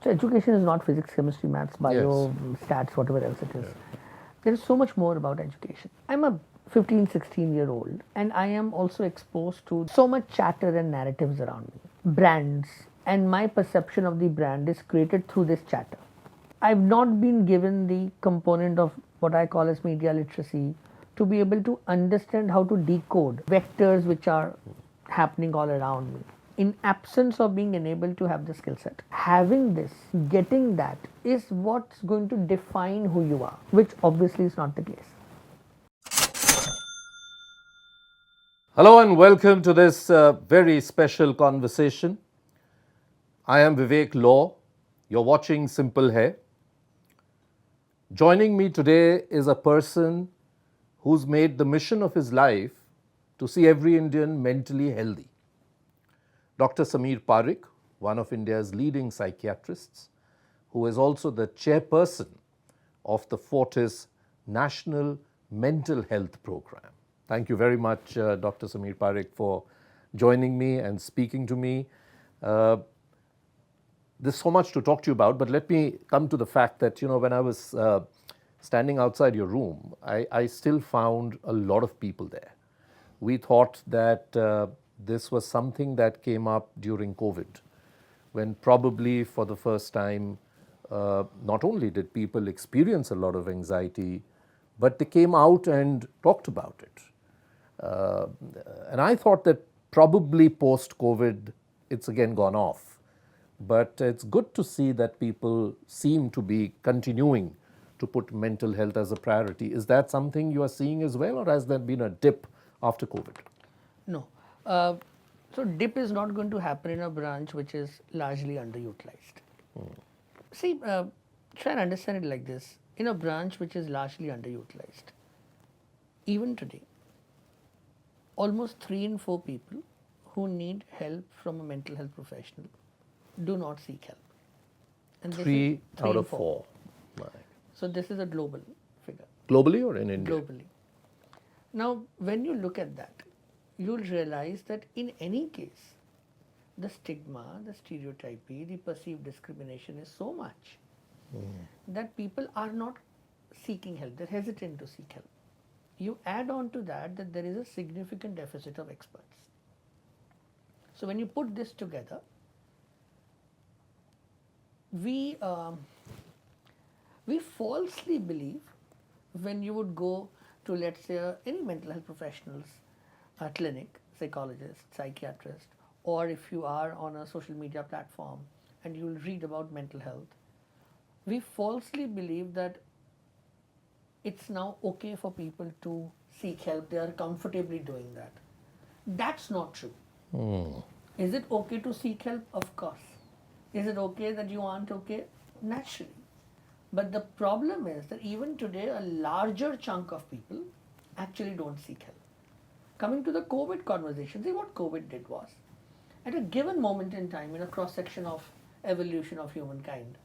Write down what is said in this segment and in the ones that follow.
So education is not physics, chemistry, maths, bio, stats, whatever else it is. There is so much more about education. I'm a 15, 16-year-old and I am also exposed to so much chatter and narratives around me. Brands, and my perception of the brand is created through this chatter. I've not been given the component of what I call as media literacy to be able to understand how to decode vectors which are happening all around me. In absence of being enabled to have the skill set, having this, getting that is what's going to define who you are, which obviously is not the case. Hello and welcome to this very special conversation. I am Vivek Law. You're watching Simple Hai. Joining me today is a person who's made the mission of his life to see every Indian mentally healthy. Dr. Samir Parikh, one of India's leading psychiatrists, who is also the chairperson of the Fortis National Mental Health Program. Thank you very much, Dr. Samir Parikh, for joining me and speaking to me. There's so much to talk to you about, but let me come to the fact that, when I was standing outside your room, I still found a lot of people there. We thought that this was something that came up during COVID, when probably for the first time, not only did people experience a lot of anxiety, but they came out and talked about it. And I thought that probably post-COVID, it's again gone off. But it's good to see that people seem to be continuing to put mental health as a priority. Is that something you are seeing as well, or has there been a dip after COVID? No. So dip is not going to happen in a branch which is largely underutilized. See, try and understand it like this. In a branch which is largely underutilized, even today, almost 3 in 4 people who need help from a mental health professional do not seek help. And 3 out of 4. Right. So this is a global figure. Globally or in India? Globally. Now, when you look at that, you'll realize that in any case, the stigma, the stereotypy, the perceived discrimination is so much that people are not seeking help. They're hesitant to seek help. You add on to that there is a significant deficit of experts. So when you put this together, we falsely believe when you would go to, let's say, any mental health professional's clinic, psychologist, psychiatrist, or if you are on a social media platform and you will read about mental health, we falsely believe that it's now okay for people to seek help. They are comfortably doing that. That's not true. Is it okay to seek help? Of course. Is it okay that you aren't okay? Naturally. But the problem is that even today, a larger chunk of people actually don't seek help. Coming to the COVID conversation, see what COVID did was, at a given moment in time, in a cross-section of evolution of humankind,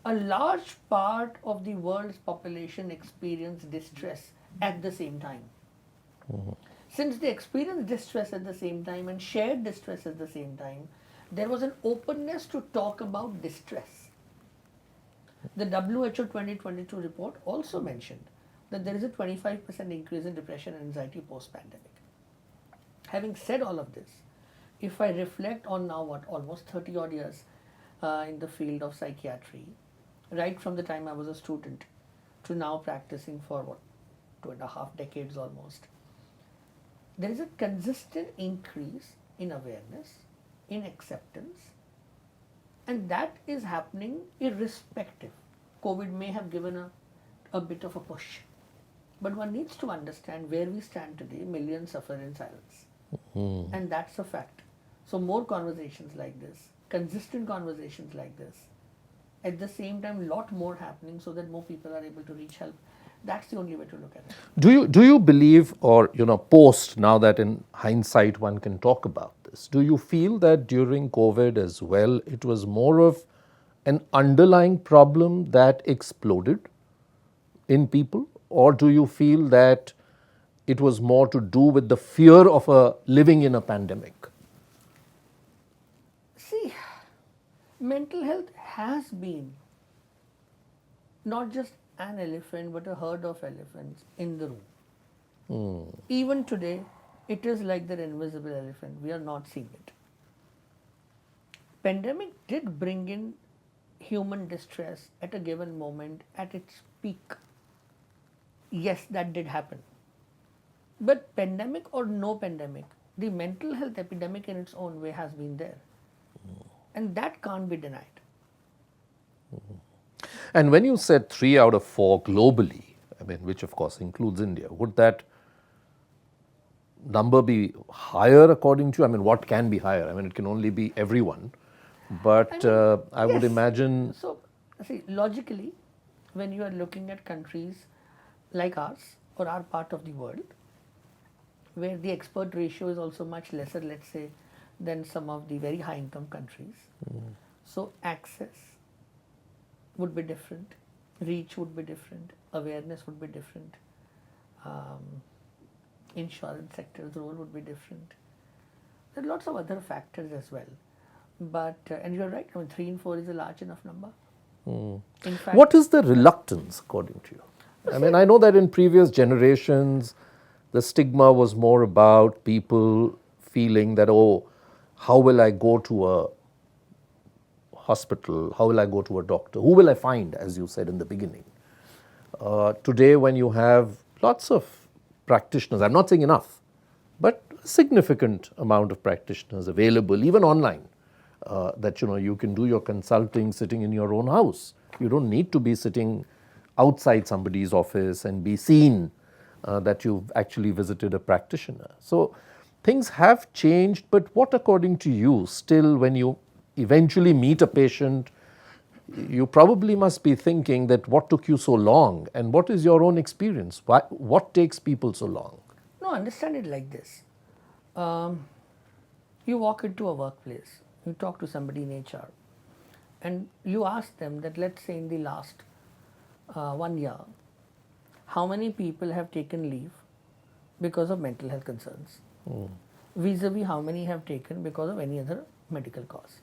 a large part of the world's population experienced distress at the same time. Since they experienced distress at the same time and shared distress at the same time, there was an openness to talk about distress. The WHO 2022 report also mentioned that there is a 25% increase in depression and anxiety post-pandemic. Having said all of this, if I reflect on now almost 30 odd years in the field of psychiatry, right from the time I was a student to now practicing for 2.5 decades almost, there is a consistent increase in awareness, in acceptance, and that is happening irrespective. COVID may have given a bit of a push, but one needs to understand where we stand today. Millions suffer in silence, and that's a fact. So more conversations like this, consistent conversations like this, at the same time lot more happening so that more people are able to reach help. That's the only way to look at it. Do you believe, or post, now that in hindsight one can talk about this, do you feel that during COVID as well it was more of an underlying problem that exploded in people, or do you feel that it was more to do with the fear of living in a pandemic? See, mental health has been not just an elephant but a herd of elephants in the room. Even today, it is like that invisible elephant. We are not seeing it. Pandemic did bring in human distress at a given moment at its peak. Yes, that did happen. But pandemic or no pandemic, the mental health epidemic in its own way has been there. And that can't be denied. And when you said 3 out of 4 globally, I mean, which of course includes India, would that number be higher according to you? I mean, what can be higher? I mean, it can only be everyone. But I would Yes. imagine. So, see, logically, when you are looking at countries like ours or our part of the world, where the expert ratio is also much lesser, let's say, than some of the very high income countries. So, access would be different, reach would be different, awareness would be different, insurance sector's role would be different. There are lots of other factors as well. But, and you're right, I mean, 3 in 4 is a large enough number. In fact, What is the reluctance, according to you? I mean, I know that in previous generations, the stigma was more about people feeling that, oh, how will I go to a hospital? How will I go to a doctor? Who will I find, as you said in the beginning? Today, when you have lots of practitioners, I'm not saying enough, but a significant amount of practitioners available, even online, that you can do your consulting sitting in your own house. You don't need to be sitting outside somebody's office and be seen that you've actually visited a practitioner. So things have changed, but what, according to you, still when you eventually meet a patient, you probably must be thinking that what took you so long, and what is your own experience? What takes people so long? no, understand it like this. You walk into a workplace, you talk to somebody in HR, and you ask them that, let's say in the last 1 year, how many people have taken leave because of mental health concerns, vis-a-vis how many have taken because of any other medical cause.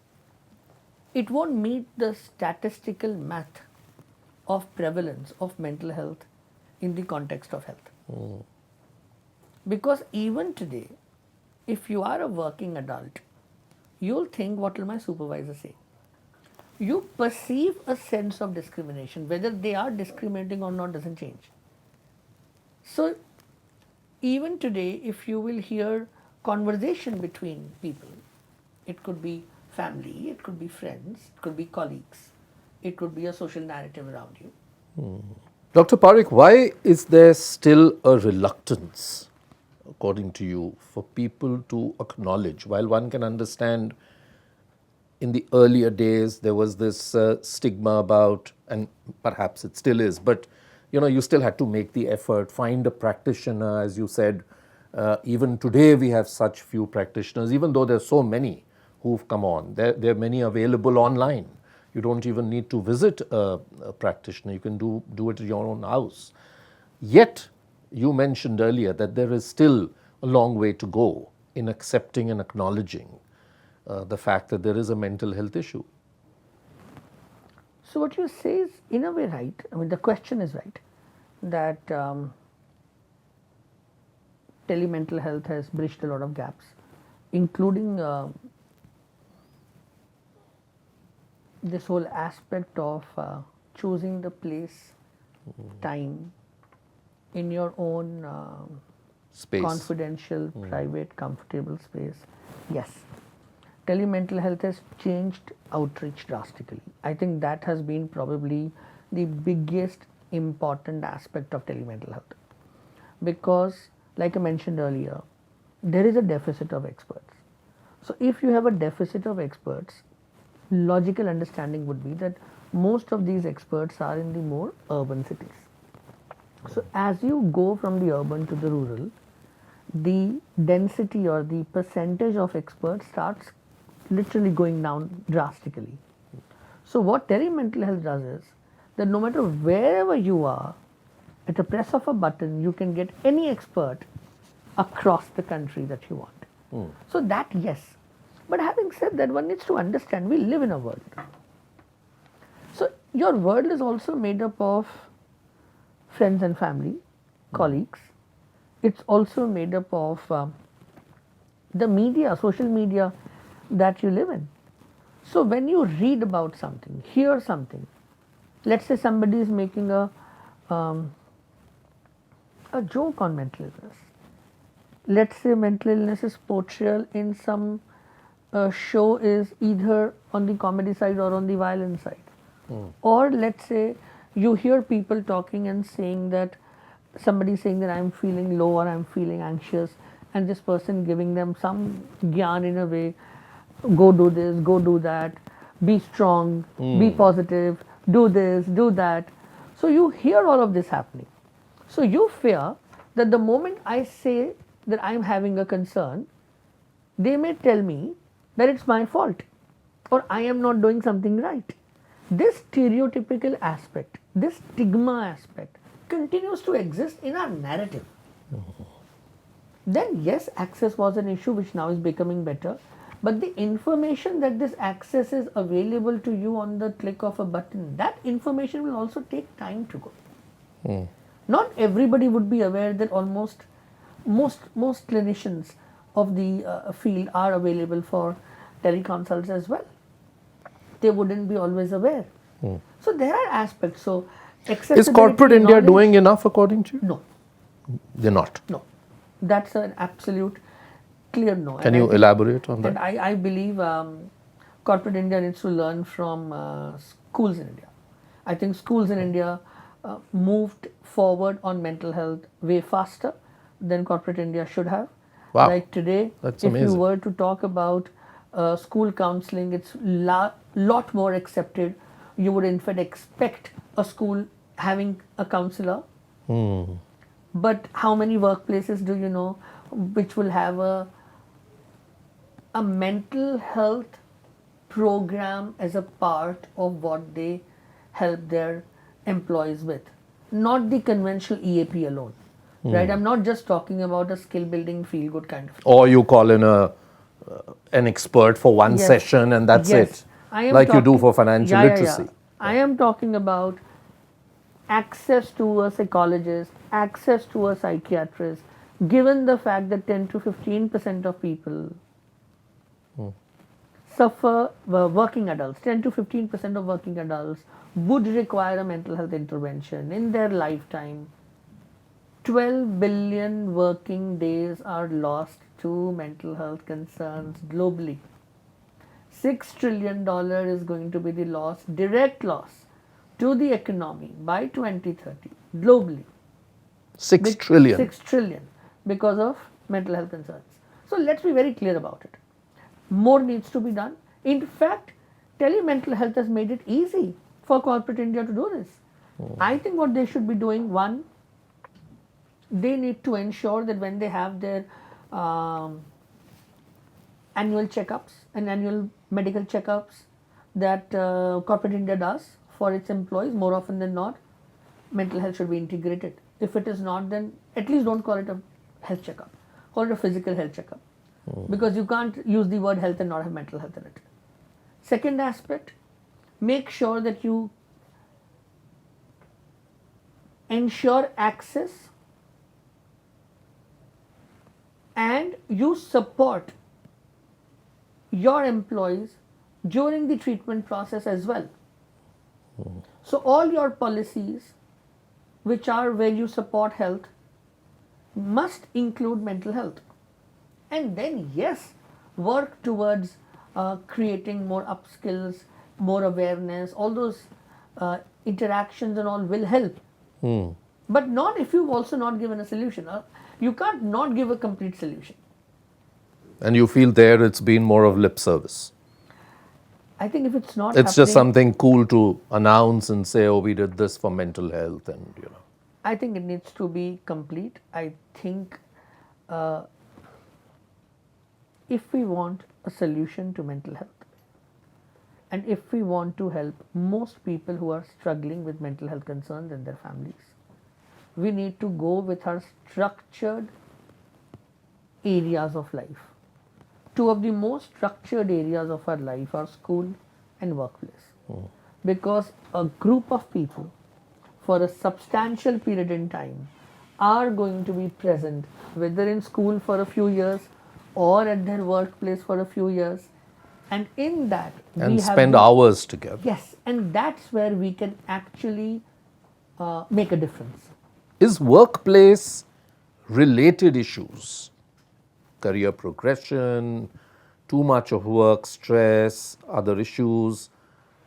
It won't meet the statistical math of prevalence of mental health in the context of health. Because even today, if you are a working adult, you'll think, what will my supervisor say? You perceive a sense of discrimination. Whether they are discriminating or not doesn't change. So even today, if you will hear conversation between people, it could be family, it could be friends, it could be colleagues, it could be a social narrative around you. Dr. Parikh, why is there still a reluctance, according to you, for people to acknowledge? While one can understand in the earlier days there was this stigma about, and perhaps it still is, but you still had to make the effort, find a practitioner, as you said. Even today we have such few practitioners, even though there's so many who've come on. There are many available online. You don't even need to visit a practitioner. You can do it in your own house. Yet, you mentioned earlier that there is still a long way to go in accepting and acknowledging the fact that there is a mental health issue. So what you say is in a way right. I mean, the question is right, that telemental health has bridged a lot of gaps, including this whole aspect of choosing the place, time, in your own Space. confidential, private, comfortable space. Yes, telemental health has changed outreach drastically. I think that has been probably the biggest important aspect of telemental health, because like I mentioned earlier, there is a deficit of experts. So if you have a deficit of experts, logical understanding would be that most of these experts are in the more urban cities. So as you go from the urban to the rural, the density or the percentage of experts starts literally going down drastically. So what telemental health does is that no matter wherever you are, at a press of a button, you can get any expert across the country that you want. So that, yes. But having said that, one needs to understand we live in a world. So your world is also made up of friends and family, colleagues. It's also made up of the media, social media that you live in. So when you read about something, hear something, let's say somebody is making a joke on mental illness. Let's say mental illness portrayal in some show is either on the comedy side or on the violent side. Or let's say you hear people talking and saying that somebody saying that I'm feeling low or I'm feeling anxious, and this person giving them some gyan in a way, go do this, go do that, be strong, be positive, do this, do that. So you hear all of this happening. So you fear that the moment I say that I'm having a concern, they may tell me that it's my fault or I am not doing something right. This stereotypical aspect, this stigma aspect continues to exist in our narrative. Then yes, access was an issue which now is becoming better, but the information that this access is available to you on the click of a button, that information will also take time to go. Not everybody would be aware that almost most clinicians of the field are available for teleconsults as well. They wouldn't be always aware. So there are aspects. So accessibility, Is corporate India knowledge, doing enough according to you? No, They're not. no. That's an absolute clear no. Can you elaborate on that? And I believe corporate India needs to learn from schools in India. I think schools in India moved forward on mental health way faster than corporate India should have. Wow. Like today, That's if amazing. you were to talk about school counseling, it's lot more accepted. You would in fact expect a school having a counselor. But how many workplaces do you know which will have a mental health program as a part of what they help their employees with? Not the conventional EAP alone, right? I'm not just talking about a skill building, feel good kind of thing. Or you call in an expert for one Yes. session and that's Yes. it. I am Like you do talking- for financial Yeah, yeah, literacy. yeah. I am talking about access to a psychologist, access to a psychiatrist, given the fact that 10 to 15% of people suffer, working adults, 10 to 15% of working adults would require a mental health intervention in their lifetime. 12 billion working days are lost to mental health concerns globally. $6 trillion is going to be the loss, direct loss to the economy by 2030 globally. 6 trillion. 6 trillion because of mental health concerns. So let's be very clear about it. More needs to be done. In fact, telemental health has made it easy for corporate India to do this. I think what they should be doing, one, they need to ensure that when they have their annual checkups and annual medical checkups that corporate India does for its employees, more often than not, mental health should be integrated. If it is not, then at least don't call it a health checkup. Call it a physical health checkup. Because you can't use the word health and not have mental health in it. Second aspect, make sure that you ensure access and you support your employees during the treatment process as well. So all your policies which are where you support health must include mental health. And then yes, work towards creating more upskills, more awareness, all those interactions and all will help. But not if you've also not given a solution. You can't not give a complete solution. And you feel there it's been more of lip service. I think if it's not It's just happening, something cool to announce and say, oh, we did this for mental health and, you know. I think it needs to be complete. I think if we want a solution to mental health and if we want to help most people who are struggling with mental health concerns and their families, we need to go with our structured areas of life. two of the most structured areas of our life are school and workplace. Because a group of people for a substantial period in time are going to be present, whether in school for a few years or at their workplace for a few years. And in that, And spend hours together. Yes, and that's where we can actually make a difference. Is workplace related issues, career progression, too much of work, stress, other issues,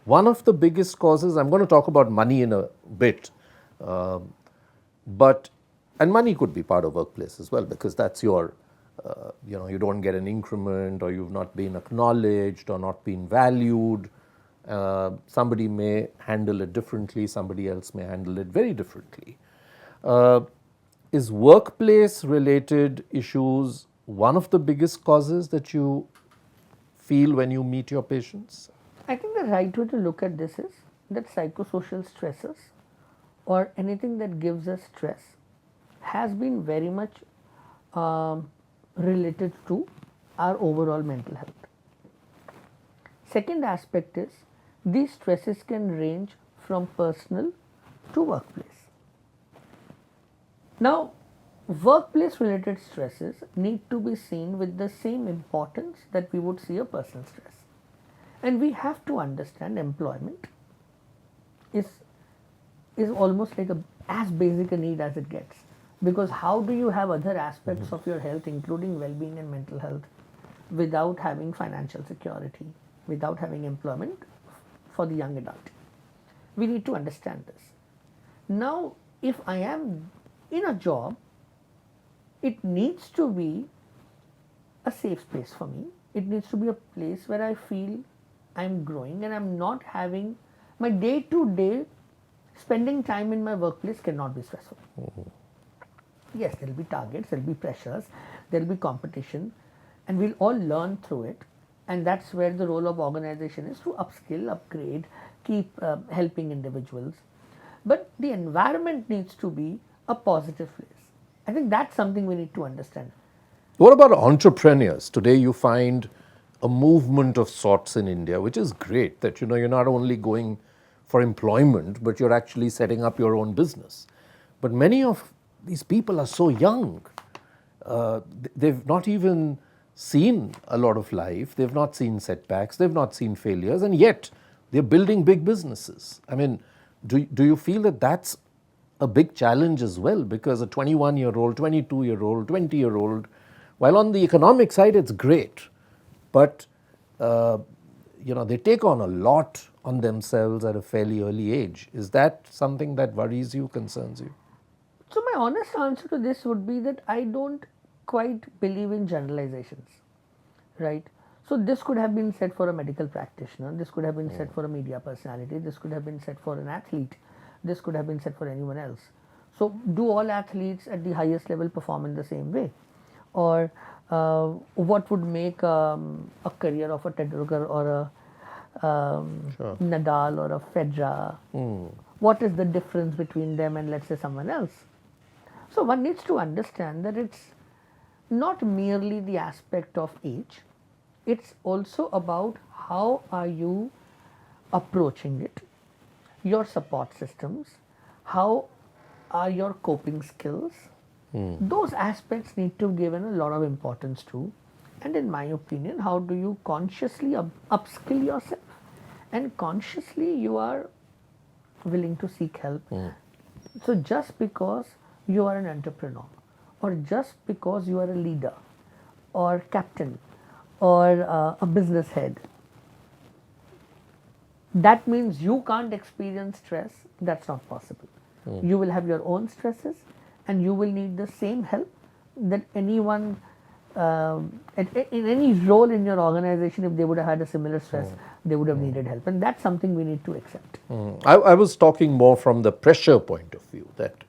one of the biggest causes? I'm going to talk about money in a bit, but and money could be part of workplace as well, because that's your, you don't get an increment, or you've not been acknowledged or not been valued. Somebody may handle it differently, somebody else may handle it very differently. Is workplace related issues one of the biggest causes that you feel when you meet your patients? I think the right way to look at this is that psychosocial stresses or anything that gives us stress has been very much related to our overall mental health. Second aspect is these stresses can range from personal to workplace. Now, workplace related stresses need to be seen with the same importance that we would see a personal stress. And we have to understand employment is almost like as basic a need as it gets. Because how do you have other aspects of your health, including well-being and mental health, without having financial security, without having employment for the young adult? We need to understand this. Now, if I am in a job, it needs to be a safe space for me. It needs to be a place where I feel I'm growing and I'm not having my day-to-day spending time in my workplace cannot be stressful. Yes, there will be targets, there will be pressures, there will be competition, and we'll all learn through it. And that's where the role of organization is, to upskill, upgrade, keep helping individuals. But the environment needs to be a positive place. I think that's something we need to understand. What about entrepreneurs? Today you find a movement of sorts in India, which is great, that you're not only going for employment, but you're actually setting up your own business. But many of these people are so young. They've not even seen a lot of life. They've not seen setbacks. They've not seen failures. And yet they're building big businesses. I mean, do you feel that that's a big challenge as well? Because a 21-year-old, 22-year-old, 20-year-old, while on the economic side it's great, but they take on a lot on themselves at a fairly early age. Is that something that worries you, concerns you? So my honest answer to this would be that I don't quite believe in generalizations, right? So this could have been said for a medical practitioner, this could have been said for a media personality, this could have been said for an athlete, this could have been said for anyone else. So do all athletes at the highest level perform in the same way? Or what would make a career of a Tendulkar or a Nadal or a Federer? What is the difference between them and, let's say, someone else? So one needs to understand that it's not merely the aspect of age, it's also about how are you approaching it, your support systems, how are your coping skills. Those aspects need to be given a lot of importance to. And in my opinion, how do you consciously upskill yourself, and consciously you are willing to seek help. So just because you are an entrepreneur, or just because you are a leader or captain or a business head, that means you can't experience stress. That's not possible. You will have your own stresses, and you will need the same help that anyone in any role in your organization, if they would have had a similar stress, they would have needed help. And that's something we need to accept. I was talking more from the pressure point of view, that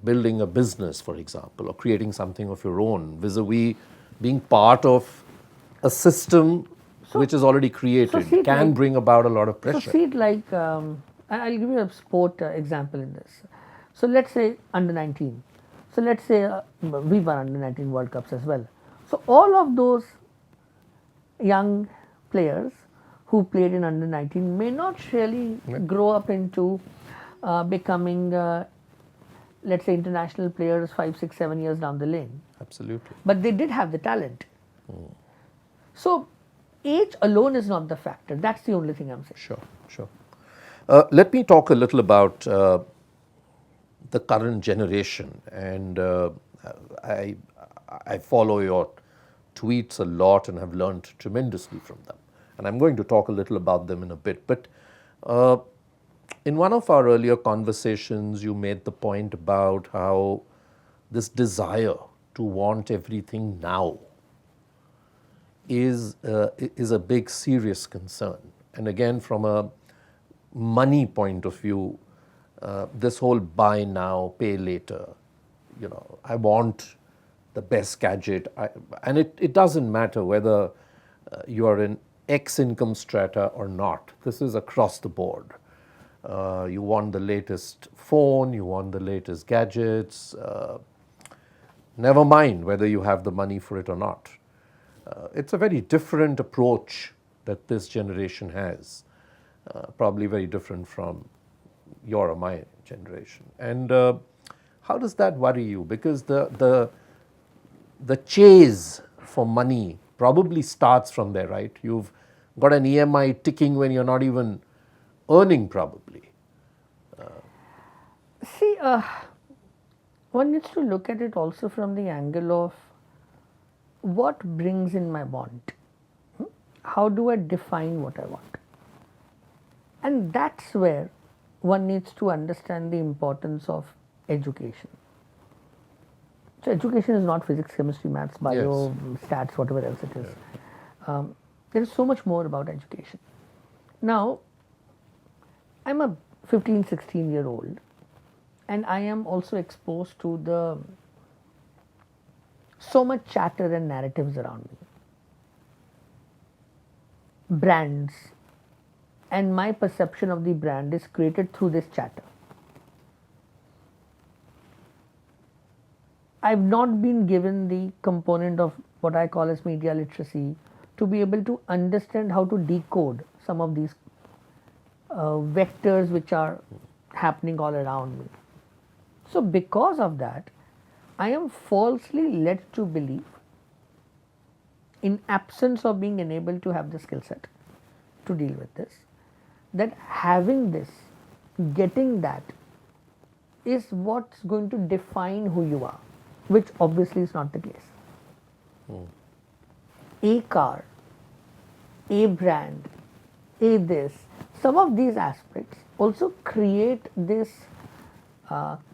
building a business, for example, or creating something of your own, vis-a-vis being part of a system which is already created, can bring about a lot of pressure. So see it like, I'll give you a sport example in this. So let's say under 19. So let's say we won under 19 World Cups as well. So all of those young players who played in under 19 may not really grow up into becoming, let's say, international players 5, 6, 7 years down the lane. Absolutely. But they did have the talent. So, age alone is not the factor. That's the only thing I'm saying. Sure, sure. Let me talk a little about the current generation, and I follow your tweets a lot and have learned tremendously from them. And I'm going to talk a little about them in a bit. But in one of our earlier conversations, you made the point about how this desire to want everything now is a big serious concern. And again, from a money point of view, this whole buy now, pay later, I want the best gadget. And it doesn't matter whether you are in X income strata or not. This is across the board. You want the latest phone, you want the latest gadgets, never mind whether you have the money for it or not. It's a very different approach that this generation has, probably very different from your or my generation. And how does that worry you? Because the chase for money probably starts from there, right? You've got an EMI ticking when you're not even earning, probably. See, one needs to look at it also from the angle of what brings in my want. How do I define what I want? And that's where one needs to understand the importance of education. So education is not physics, chemistry, maths, bio, stats, whatever else it is. There is so much more about education. Now, I'm a 15, 16-year-old, and I am also exposed to so much chatter and narratives around me. Brands, and my perception of the brand is created through this chatter. I've not been given the component of what I call as media literacy to be able to understand how to decode some of these vectors which are happening all around me. So because of that, I am falsely led to believe, in absence of being enabled to have the skill set to deal with this, that having this, getting that, is what's going to define who you are, which obviously is not the case. A car, a brand, a this, some of these aspects also create this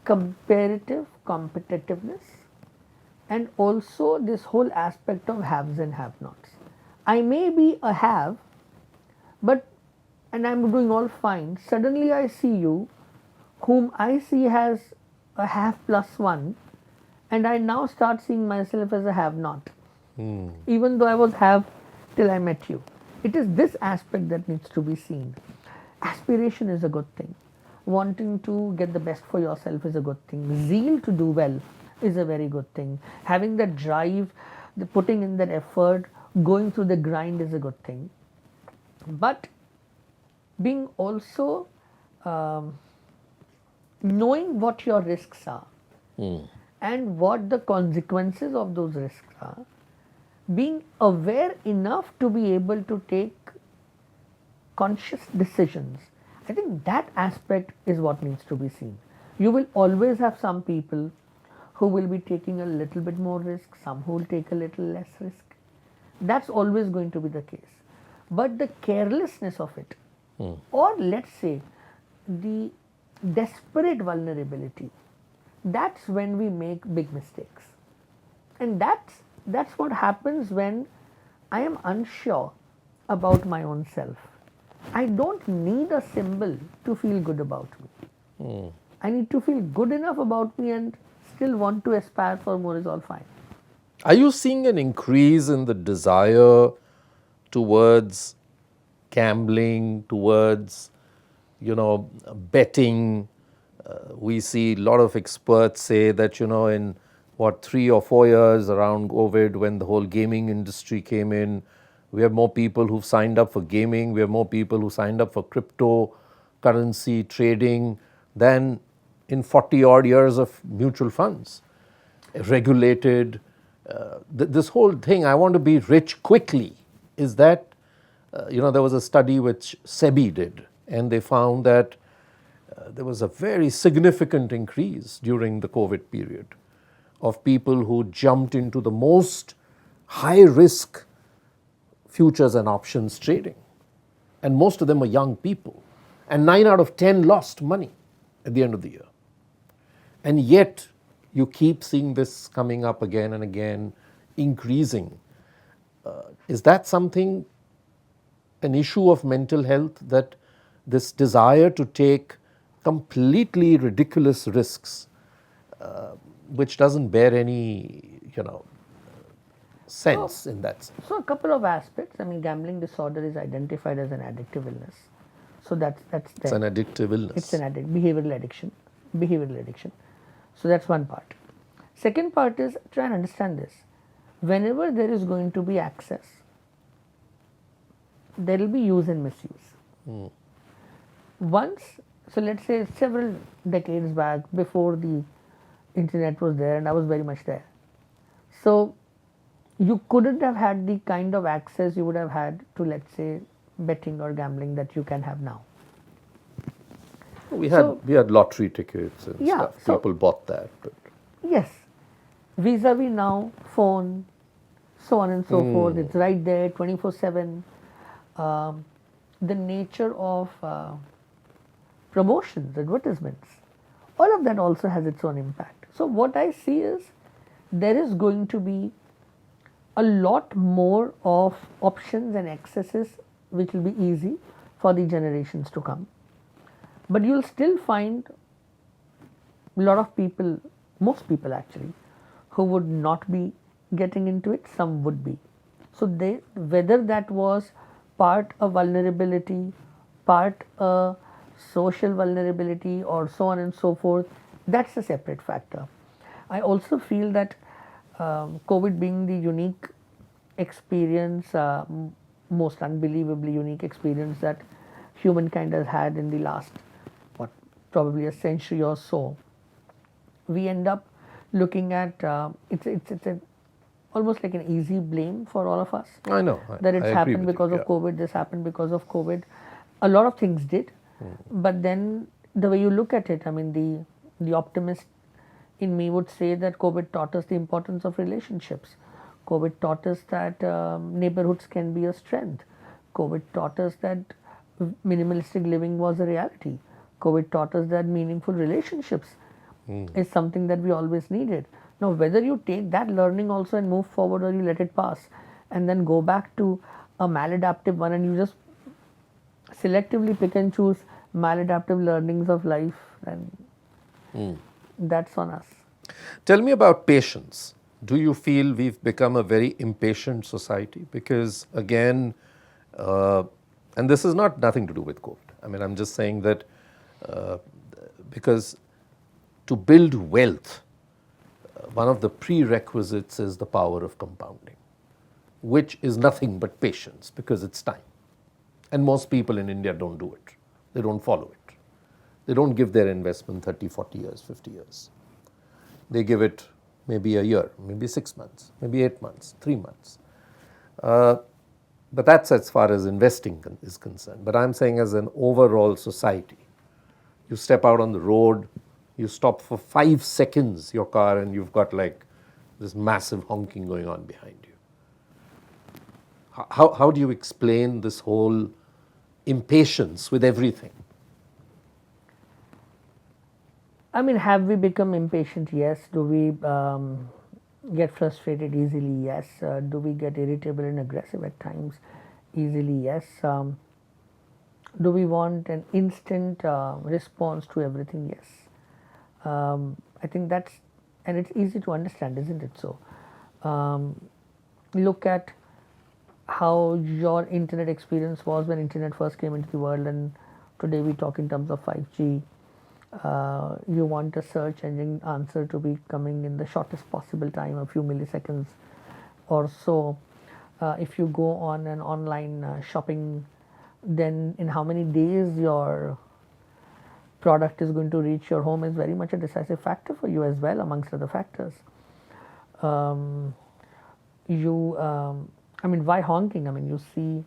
comparative competitiveness, and also this whole aspect of haves and have-nots. I may be a have, and I'm doing all fine. Suddenly I see you, whom I see has a have plus one, and I now start seeing myself as a have-not, even though I was have till I met you. It is this aspect that needs to be seen. Aspiration is a good thing. Wanting to get the best for yourself is a good thing. Zeal to do well is a very good thing. Having that drive, putting in that effort, going through the grind is a good thing. But being also knowing what your risks are and what the consequences of those risks are, being aware enough to be able to take conscious decisions, I think that aspect is what needs to be seen. You will always have some people who will be taking a little bit more risk, some who will take a little less risk. That's always going to be the case. But the carelessness of it, or let's say the desperate vulnerability, that's when we make big mistakes. And that's what happens when I am unsure about my own self. I don't need a symbol to feel good about me. I need to feel good enough about me and still want to aspire for more is all fine. Are you seeing an increase in the desire towards gambling, towards, betting? We see a lot of experts say that, in 3 or 4 years around COVID, when the whole gaming industry came in, We have more people who've signed up for gaming. We have more people who signed up for cryptocurrency trading than in 40 odd years of mutual funds. Regulated. This whole thing, I want to be rich quickly, is that, there was a study which SEBI did, and they found that there was a very significant increase during the COVID period of people who jumped into the most high risk futures and options trading. And most of them were young people. And 9 out of 10 lost money at the end of the year. And yet, you keep seeing this coming up again and again, increasing. Is that something, an issue of mental health, that this desire to take completely ridiculous risks, which doesn't bear any, sense in that sense? So a couple of aspects. I mean, gambling disorder is identified as an addictive illness. So that's It's an addictive illness. It's an behavioral addiction. So that's one part. Second part is, try and understand this. Whenever there is going to be access, there will be use and misuse. Once, so let's say several decades back, before the internet was there, and I was very much there. So you couldn't have had the kind of access you would have had to, let's say, betting or gambling that you can have now. We had lottery tickets and stuff. People bought that. But yes, vis-a-vis now, phone, so on and so forth. It's right there, 24/7. The nature of promotions, advertisements, all of that also has its own impact. So what I see is, there is going to be a lot more of options and accesses which will be easy for the generations to come. But you'll still find a lot of people, most people actually, who would not be getting into it, some would be. So whether that was part a vulnerability, part a social vulnerability, or so on and so forth, that's a separate factor. I also feel that COVID being the unique experience, most unbelievably unique experience that humankind has had in the last, probably a century or so, we end up looking at, it's almost like an easy blame for all of us. I know. That it's happened because of COVID, this happened because of COVID. A lot of things did, but then the way you look at it, I mean, the optimist in me would say that COVID taught us the importance of relationships. COVID taught us that neighborhoods can be a strength. COVID taught us that minimalistic living was a reality. COVID taught us that meaningful relationships is something that we always needed. Now, whether you take that learning also and move forward, or you let it pass and then go back to a maladaptive one, and you just selectively pick and choose maladaptive learnings of life, and that's on us. Tell me about patience. Do you feel we've become a very impatient society? Because again, and this is nothing to do with COVID. I mean, I'm just saying that because to build wealth, one of the prerequisites is the power of compounding, which is nothing but patience, because it's time. And most people in India don't do it. They don't follow it. They don't give their investment 30, 40 years, 50 years. They give it maybe a year, maybe 6 months, maybe 8 months, 3 months. But that's as far as investing is concerned. But I'm saying as an overall society, you step out on the road, you stop for 5 seconds your car, and you've got like this massive honking going on behind you. How do you explain this whole impatience with everything? I mean, have we become impatient? Yes. Do we get frustrated easily? Yes. Do we get irritable and aggressive at times? Easily? Yes. Do we want an instant response to everything? Yes. I think that's, and it's easy to understand, isn't it? So, look at how your internet experience was when internet first came into the world, and today we talk in terms of 5G. You want a search engine answer to be coming in the shortest possible time, a few milliseconds or so. If you go on an online shopping, then in how many days your product is going to reach your home is very much a decisive factor for you as well, amongst other factors. I mean, why honking? I mean, you see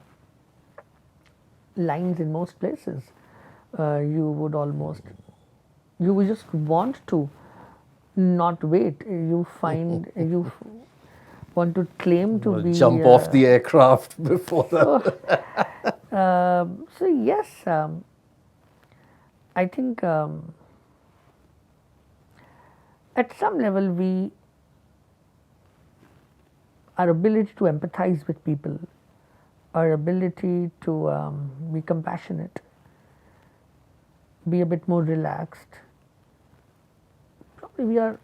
lines in most places. You would just want to not wait. You find you want to claim to be jump off the aircraft before that. So yes, I think at some level our ability to empathize with people, our ability to be compassionate, be a bit more relaxed, probably we are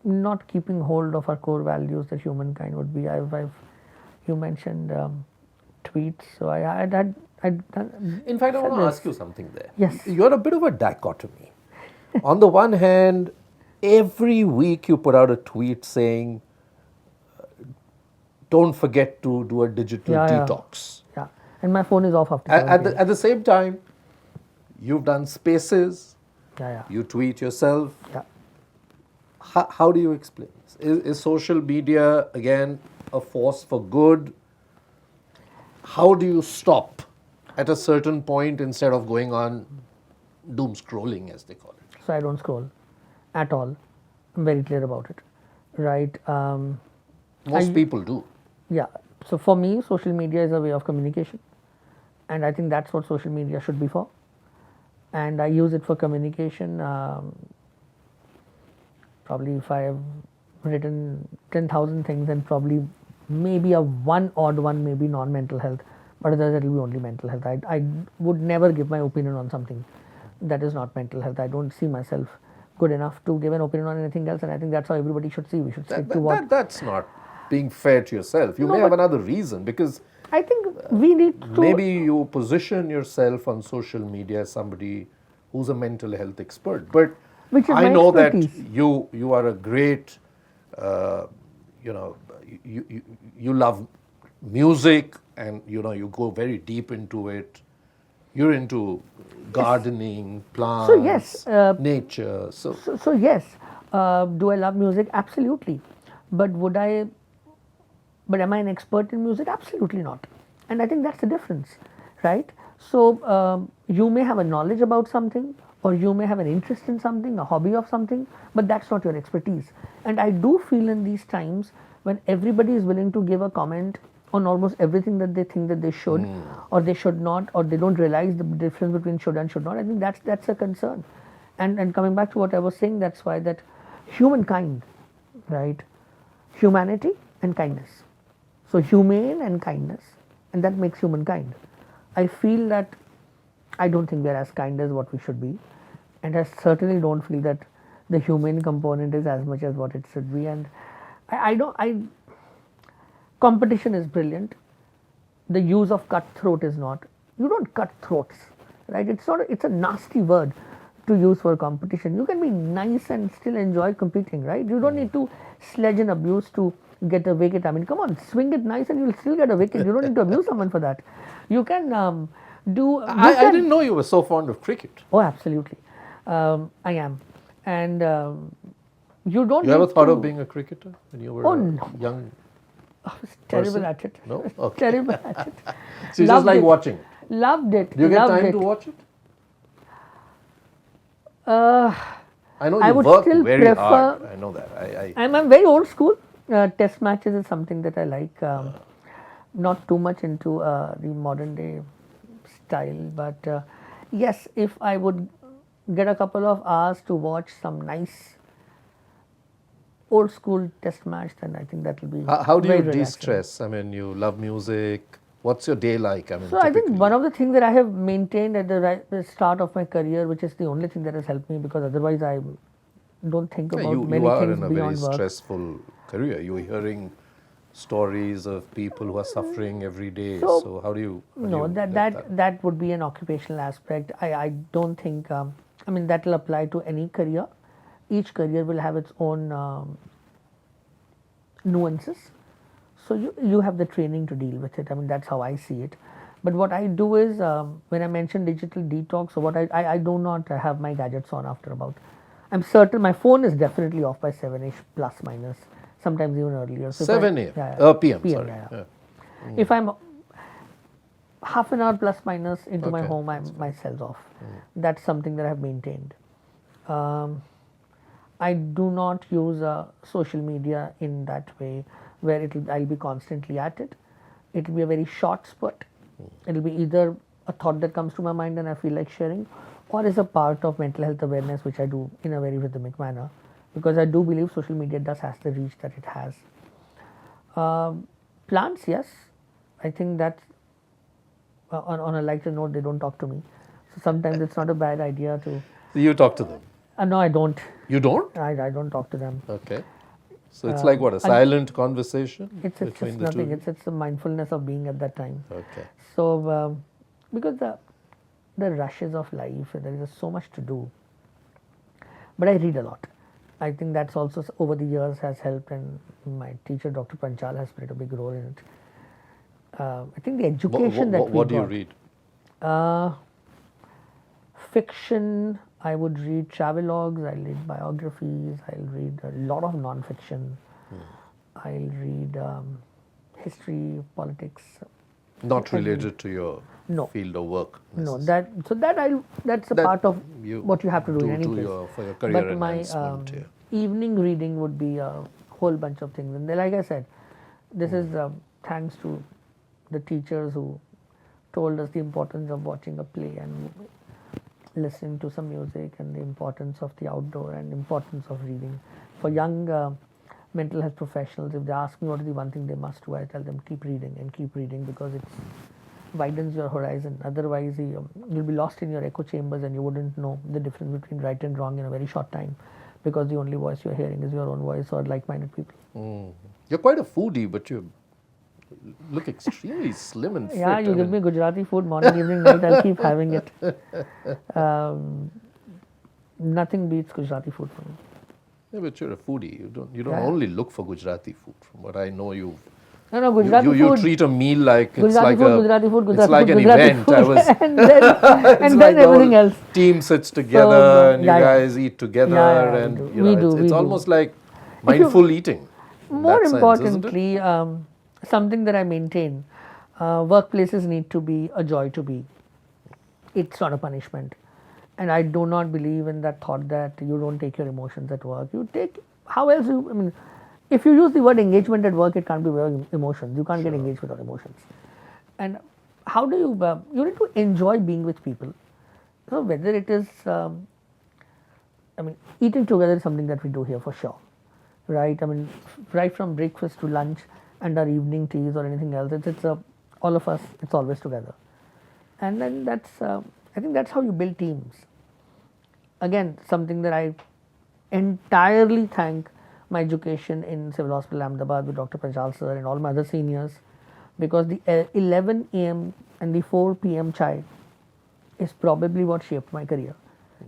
not keeping hold of our core values that humankind would be. You mentioned tweets, so I In fact, I want to ask you something there. Yes. You're a bit of a dichotomy. On the one hand, every week you put out a tweet saying, don't forget to do a digital detox. Yeah, and my phone is off after 7 p.m. At the same time, you've done spaces, Yeah. you tweet yourself. Yeah. How do you explain this? Is social media, again, a force for good? How do you stop at a certain point instead of going on doom scrolling, as they call it? So I don't scroll at all. I'm very clear about it, right? Most people do. Yeah. So for me, social media is a way of communication, and I think that's what social media should be for. And I use it for communication. Probably if I have written 10,000 things, and probably maybe a one odd one may be non-mental health, but otherwise it will be only mental health. I would never give my opinion on something that is not mental health. I don't see myself good enough to give an opinion on anything else, and I think that's how everybody should see. We should stick to what. That's not being fair to yourself. You may have another reason, because I think we need to. maybe you position yourself on social media as somebody who's a mental health expert, but Which is I my know expertise. that you are a great, you love music, and you go very deep into it. You're into gardening, plants, So yes, nature. So yes, do I love music? Absolutely, but But am I an expert in music? Absolutely not. And I think that's the difference, right? So you may have a knowledge about something, or you may have an interest in something, a hobby of something, but that's not your expertise. And I do feel in these times when everybody is willing to give a comment on almost everything that they think that they should or they should not, or they don't realize the difference between should and should not, I think that's a concern. And coming back to what I was saying, that's why that humankind, right? Humanity and kindness. So humane and kindness, and that makes humankind. I feel that I don't think we're as kind as what we should be, and I certainly don't feel that the humane component is as much as what it should be. And competition is brilliant. The use of cutthroat is not. You don't cut throats, right? It's a nasty word to use for competition. You can be nice and still enjoy competing, right? You don't need to sledge and abuse to get a wicket. I mean, come on, swing it nice and you'll still get a wicket. You don't need to abuse someone for that. You can I didn't know you were so fond of cricket. Oh, absolutely. I am. And you don't. You ever thought of being a cricketer when you were young? I was terrible person? at it. No? Okay. Terrible at it. So you just like watching? Loved it. Do you get loved time it. to watch it? I know I you would work still very prefer- hard. I know that. I'm very old school. Test matches is something that I like. Not too much into the modern day style, but yes, if I would get a couple of hours to watch some nice old school test match, then I think that will be How do very you relaxing. de-stress? I mean, you love music. What's your day like? I mean, So I think typically? one of the things that I have maintained at the start of my career, which is the only thing that has helped me, because otherwise I don't think about you many are things in a very beyond work. stressful career. You're hearing stories of people who are suffering every day. So, So how do you? No, that would be an occupational aspect. I don't think. I mean, that will apply to any career. Each career will have its own nuances. So you have the training to deal with it. I mean, that's how I see it. But what I do is, when I mention digital detox, so what I do not have my gadgets on after about, I'm certain my phone is definitely off by 7ish plus minus, sometimes even earlier. So 7 a.m. PM, sorry. Yeah. If I'm half an hour plus minus into my Okay, home, my cell's off. That's something that I've maintained. I do not use social media in that way where I'll be constantly at it. It'll be a very short spurt. It'll be either a thought that comes to my mind and I feel like sharing, or is a part of mental health awareness, which I do in a very rhythmic manner, because I do believe social media does has the reach that it has. Plants, yes. I think that on a lighter note, they don't talk to me. So sometimes it's not a bad idea to. You talk to them? No, I don't. You don't? I don't talk to them. Okay. So it's like what, a silent conversation between the nothing. two? It's the mindfulness of being at that time. Okay. So because the rushes of life, there is so much to do. But I read a lot. I think that's also over the years has helped, and my teacher, Dr. Panchal, has played a big role in it. I think the education what do you read? Fiction, I would read travelogues, I'll read biographies, I'll read a lot of non-fiction. I'll read history, politics. Not related to your No. field of work? No, that's a part of what you have to do in any case. For your career But my enhancement, evening reading would be a whole bunch of things. And then, like I said, this is thanks to the teachers who told us the importance of watching a play and listening to some music, and the importance of the outdoor and importance of reading. For young mental health professionals, if they ask me what is the one thing they must do, I tell them keep reading because it widens your horizon. Otherwise, you'll be lost in your echo chambers and you wouldn't know the difference between right and wrong in a very short time, because the only voice you're hearing is your own voice or like-minded people. You're quite a foodie, but you look extremely slim and fit. Yeah, you give me Gujarati food morning, evening, night, I'll keep having it. Nothing beats Gujarati food for me. Yeah, but you're a foodie. You don't only look for Gujarati food. From what I know, No, Gujarati food. You treat a meal like it's like Gujarati food, it's like an event. Food. And then like everything else. Team sits together and you guys eat together, and it's almost like mindful eating. More importantly, something that I maintain, workplaces need to be a joy to be. It's not a punishment. And I do not believe in that thought that you don't take your emotions at work. You take, how else if you use the word engagement at work, it can't be without emotions. You can't get engaged without emotions. And how do you need to enjoy being with people. So whether it is, eating together is something that we do here for sure, right? Right from breakfast to lunch and our evening teas or anything else, it's all of us, it's always together. And then I think that's how you build teams. Again, something that I entirely thank my education in Civil Hospital Ahmedabad with Dr. Panchal sir and all my other seniors, because the 11 a.m. and the 4 p.m. chai is probably what shaped my career.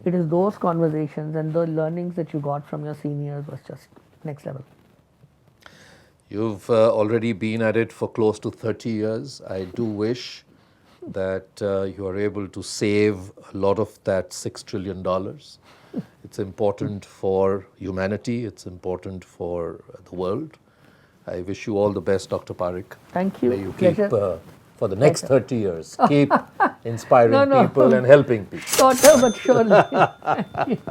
It is those conversations and the learnings that you got from your seniors was just next level. You've already been at it for close to 30 years. I do wish that you are able to save a lot of that $6 trillion. It's important for humanity. It's important for the world. I wish you all the best, Dr. Parikh. Thank you. May you keep, for the next 30 years, keep inspiring people and helping people. Shorter, but surely.